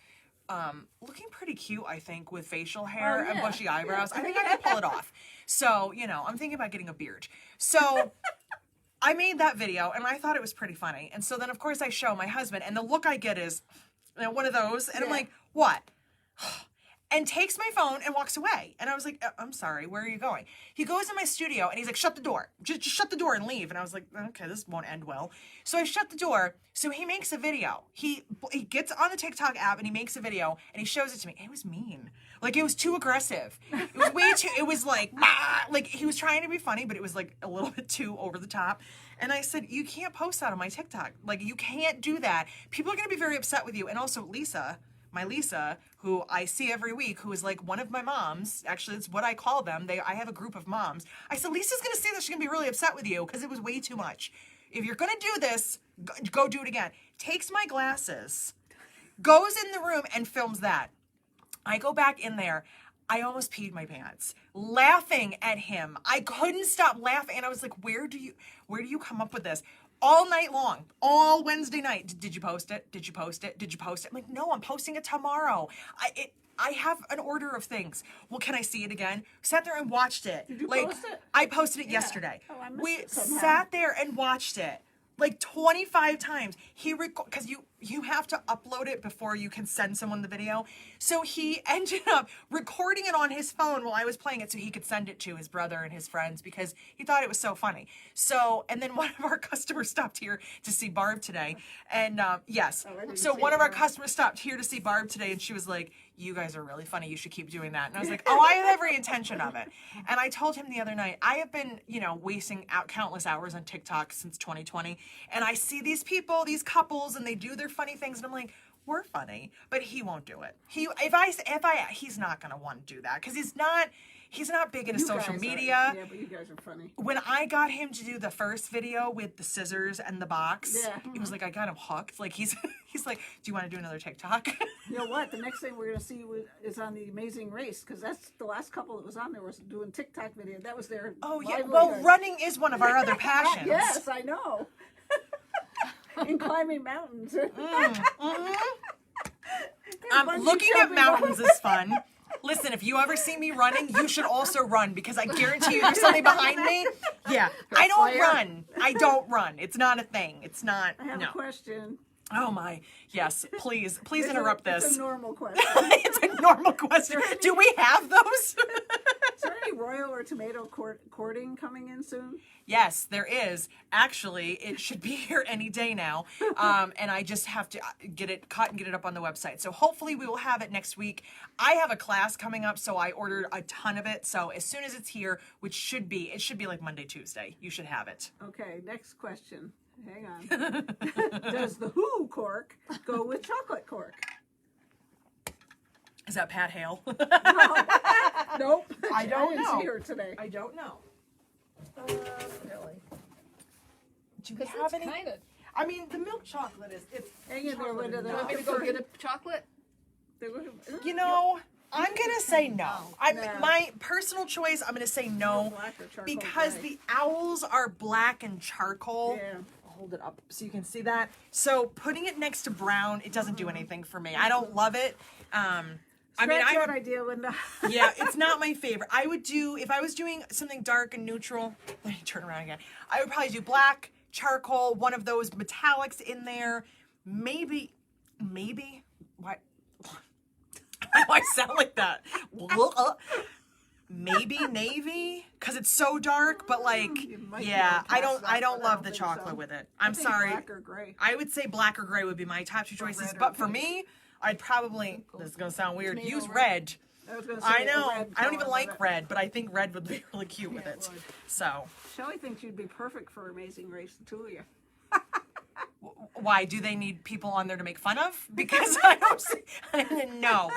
B: looking pretty cute, I think, with facial hair and bushy eyebrows. I think I can pull it off. So, you know, I'm thinking about getting a beard. So I made that video, and I thought it was pretty funny. And so then, of course, I show my husband, and the look I get is one of those, and I'm like, what? And takes my phone and walks away. And I was like, I'm sorry, where are you going? He goes in my studio and he's like, shut the door. Just shut the door and leave. And I was like, okay, this won't end well. So I shut the door. So he makes a video. He gets on the TikTok app and he makes a video and he shows it to me. It was mean. Like, it was too aggressive. It was way too, it was like, like he was trying to be funny, but it was like a little bit too over the top. And I said, you can't post that on my TikTok. Like, you can't do that. People are going to be very upset with you. And also Lisa, who I see every week, who is like one of my moms. Actually, it's what I call them. I have a group of moms. I said, Lisa's going to see this. She's going to be really upset with you because it was way too much. If you're going to do this, go do it again. Takes my glasses, goes in the room and films that. I go back in there. I almost peed my pants laughing at him. I couldn't stop laughing. And I was like, where do you come up with this? All night long, all Wednesday night. Did you post it? Did you post it? Did you post it? I'm like, no, I'm posting it tomorrow. I have an order of things. Well, can I see it again? Sat there and watched it.
A: Did you
B: like,
A: post it?
B: I posted it yesterday.
A: Oh, I missed
B: We
A: it somehow.
B: sat there and watched it like 25 times. Because you have to upload it before you can send someone the video. So he ended up recording it on his phone while I was playing it so he could send it to his brother and his friends because he thought it was so funny. So, and then one of our customers stopped here to see Barb today. And yes, so one of our customers stopped here to see Barb today and she was like, you guys are really funny. You should keep doing that. And I was like, oh, I have every intention of it. And I told him the other night, I have been, you know, wasting out countless hours on TikTok since 2020. And I see these people, these couples, and they do their funny things. And I'm like, we're funny, but he won't do it. He's not going to want to do that because he's not big into social media.
A: Yeah, but you guys are funny.
B: When I got him to do the first video with the scissors and the box, it was like I got him hooked. Like he's like, do you want to do another TikTok?
A: You know what? The next thing we're going to see is on the Amazing Race because that's the last couple that was on there was doing TikTok video. That was their livelihood.
B: Well, running is one of our other passions.
A: Yes, I know. And climbing mountains.
B: Looking at mountains is fun. Listen, if you ever see me running, you should also run because I guarantee you there's something behind me. Yeah, I don't run. I don't run. It's not a thing. It's not.
A: I have a question.
B: Oh my, yes, please interrupt this.
A: It's a normal question.
B: It's a normal question. Do we have those?
A: Is there any royal or tomato courting coming in soon?
B: Yes, there is. Actually, it should be here any day now. And I just have to get it cut and get it up on the website. So hopefully we will have it next week. I have a class coming up, so I ordered a ton of it. So as soon as it's here, it should be like Monday, Tuesday. You should have it.
A: Okay, next question. Hang on. Does the Who cork go with chocolate cork?
B: Is that Pat Hale?
A: Nope.
B: I don't
A: didn't
B: know.
A: see her today.
B: I don't know.
C: Really?
B: Do you have any?
C: Kind of.
B: I mean, the milk chocolate it's
A: Hang in there with
C: You want me to go get a chocolate?
B: You know, I'm gonna say no. My personal choice, I'm gonna say no
A: Black or charcoal
B: because
A: gray.
B: the owls are black and charcoal.
A: Yeah.
B: I'll hold it up so you can see that. So putting it next to brown, it doesn't do anything for me. I don't love it. I mean,
A: Scratch that idea, Linda.
B: yeah, it's not my favorite. I would do, if I was doing something dark and neutral, let me turn around again. I would probably do black, charcoal, one of those metallics in there. Maybe, why I sound like that? Maybe navy, because it's so dark, but like, yeah, I don't love the chocolate with it. I'm sorry.
A: Black or gray.
B: I would say black or gray would be my top two choices, but for me, I'd probably, this is going to sound weird, use red.
A: I was gonna say
B: I know.
A: a red
B: I don't even
A: color
B: like
A: with it.
B: red, but I think red would be really cute with
A: Yeah,
B: it.
A: it would.
B: So,
A: Shelly thinks you'd be perfect for Amazing Race, the two of you.
B: why do they need people on there to make fun of? Because I don't say, no.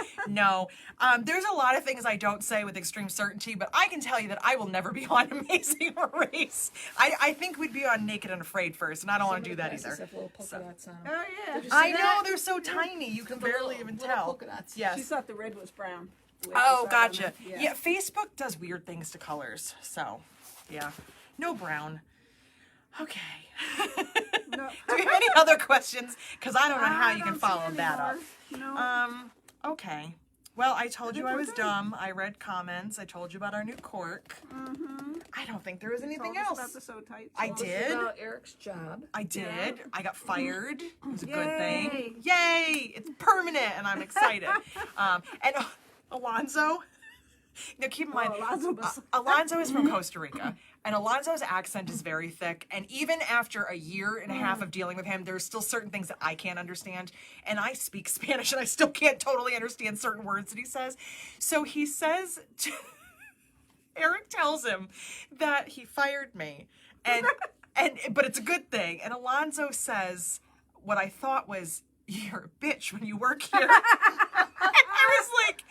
B: There's a lot of things I don't say with extreme certainty, but I can tell you that I will never be on Amazing Race. I think we'd be on Naked and Afraid first, and I don't want to do that either.
C: Have little polka dots on 'em.
A: Oh yeah.
C: Did you
B: I
C: see
B: know,
C: that?
B: they're so tiny, you can barely even
C: Little
B: tell.
C: polka dots.
B: Yes.
A: She thought the red was brown.
B: Oh, gotcha.
A: Yeah.
B: Yeah, Facebook does weird things to colors, so yeah. No brown. Okay.
A: No.
B: Do we have any other questions? Because I don't know how you can
A: don't see
B: follow
A: any
B: that up.
A: more. No.
B: Okay. Well, I told you I was
A: Okay.
B: dumb. I read comments. I told you about our new cork. I don't think there was anything
A: Told us
B: else.
A: about the sew tights.
B: I
C: Told us
B: did.
C: about Eric's job.
B: I did. I got fired. It was a good
A: Yay.
B: thing. Yay! It's permanent, and I'm excited. And Alonzo. Now keep in mind, Alonzo is from Costa Rica, and Alonzo's accent is very thick. And even after a year and a half of dealing with him, there's still certain things that I can't understand. And I speak Spanish, and I still can't totally understand certain words that he says. So he says, Eric tells him that he fired me, but it's a good thing. And Alonzo says what I thought was, "You're a bitch when you work here." And I was like,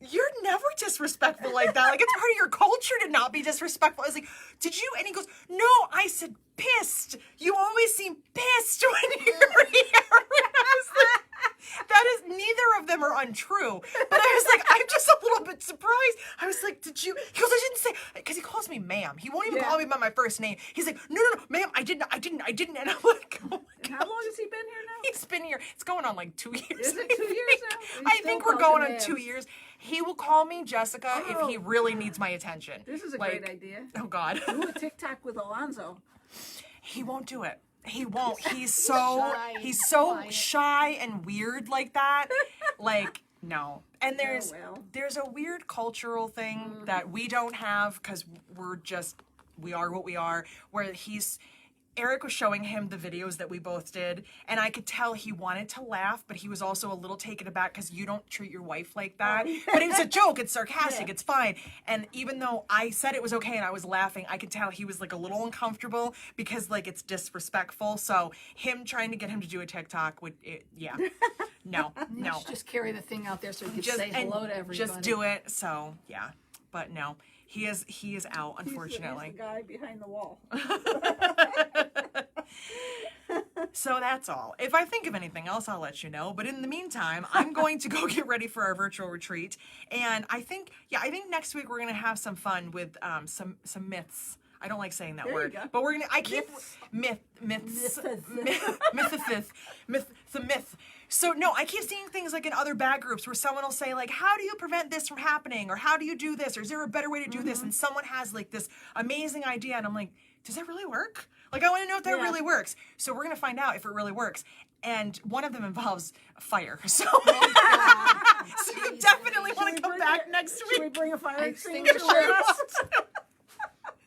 B: you're never disrespectful like that. Like, it's part of your culture to not be disrespectful. I was like, did you? And he goes, no, I said pissed. You always seem pissed when you're here. And I was like, that is, neither of them are untrue. But I was like, I'm just a little bit surprised. I was like, did you? He goes, I didn't say, because he calls me ma'am. He won't even call me by my first name. He's like, no, ma'am, I didn't. And I'm like, oh my God.
A: How long has he been here now?
B: He's been here. It's going on like 2 years.
A: Is it 2 years now?
B: I
A: He
B: think
A: still
B: we're
A: calls
B: going
A: you
B: on 2
A: ma'am.
B: years. He will call me Jessica if he
A: Oh.
B: really needs my attention.
A: This is a
B: Like,
A: great idea.
B: Oh God.
A: Do a TikTok with Alonzo.
B: He won't do it. He won't. He's so
C: Shy,
B: he's so
C: quiet.
B: shy and weird like that. Like, no. And there's
A: well.
B: there's a weird cultural thing that we don't have because we are what we are, where Eric was showing him the videos that we both did, and I could tell he wanted to laugh, but he was also a little taken aback because you don't treat your wife like that. But it's a joke, it's sarcastic,
A: Yeah.
B: it's fine. And even though I said it was okay and I was laughing, I could tell he was like a little uncomfortable because like it's disrespectful. So him trying to get him to do a TikTok no.
C: You should just carry the thing out there so you can
B: Just
C: say hello to everybody.
B: Just do it. So yeah, but no, he is out, unfortunately.
A: He's the guy behind the wall.
B: So that's all. If I think of anything else, I'll let you know. But in the meantime, I'm going to go get ready for our virtual retreat. And I think next week we're gonna have some fun with some myths. I don't like saying that
A: There you
B: word,
A: go.
B: but we're gonna. I keep myth. So no, I keep seeing things like in other bag groups where someone will say like, "How do you prevent this from happening?" or "How do you do this?" or "Is there a better way to do this?" And someone has like this amazing idea, and I'm like, "Does that really work?" Like, I want to know if that really works. So we're gonna find out if it really works. And one of them involves fire. So, so you definitely want to come back next
A: Should we
B: week.
A: bring a fire
C: Extinguisher.
A: extinguisher with us?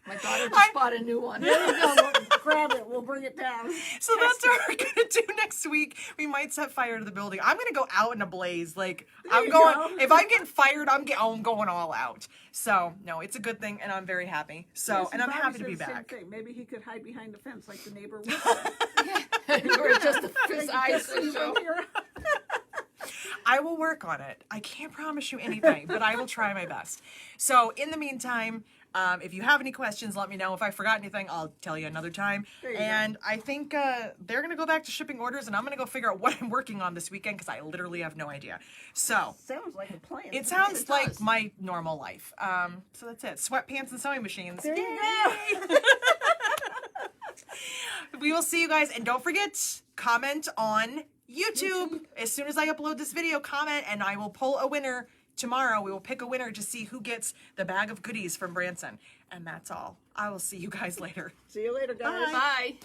C: My daughter just bought a new one.
A: There you go. We'll grab it. We'll bring it down.
B: So that's what we're gonna do next week. We might set fire to the building. I'm gonna go out in a blaze. Like I'm
A: you
B: going.
A: go.
B: If I'm getting fired, I'm going all out. So no, it's a good thing, and I'm very happy. So
A: Yes,
B: and I'm
A: Bobby
B: happy to
A: said
B: be
A: the same
B: back.
A: thing. Maybe he could hide behind the fence like the neighbor was.
C: Or just his eyes
A: Just so
C: to
A: you
C: show.
A: won't hear.
B: I will work on it. I can't promise you anything, but I will try my best. So in the meantime, if you have any questions, let me know. If I forgot anything, I'll tell you another time.
A: There you
B: And I think they're going to go back to shipping orders, and I'm going to go figure out what I'm working on this weekend because I literally have no idea. So
A: Sounds like a plan.
B: it sounds like
C: does.
B: my normal life. So that's it. Sweatpants and sewing machines.
A: There you
B: Yay!
A: go.
B: We will see you guys. And don't forget, comment on YouTube. As soon as I upload this video, comment, and I will pull a winner tomorrow. We will pick a winner to see who gets the bag of goodies from Branson. And that's all. I will see you guys later.
A: See you later, guys.
C: Bye.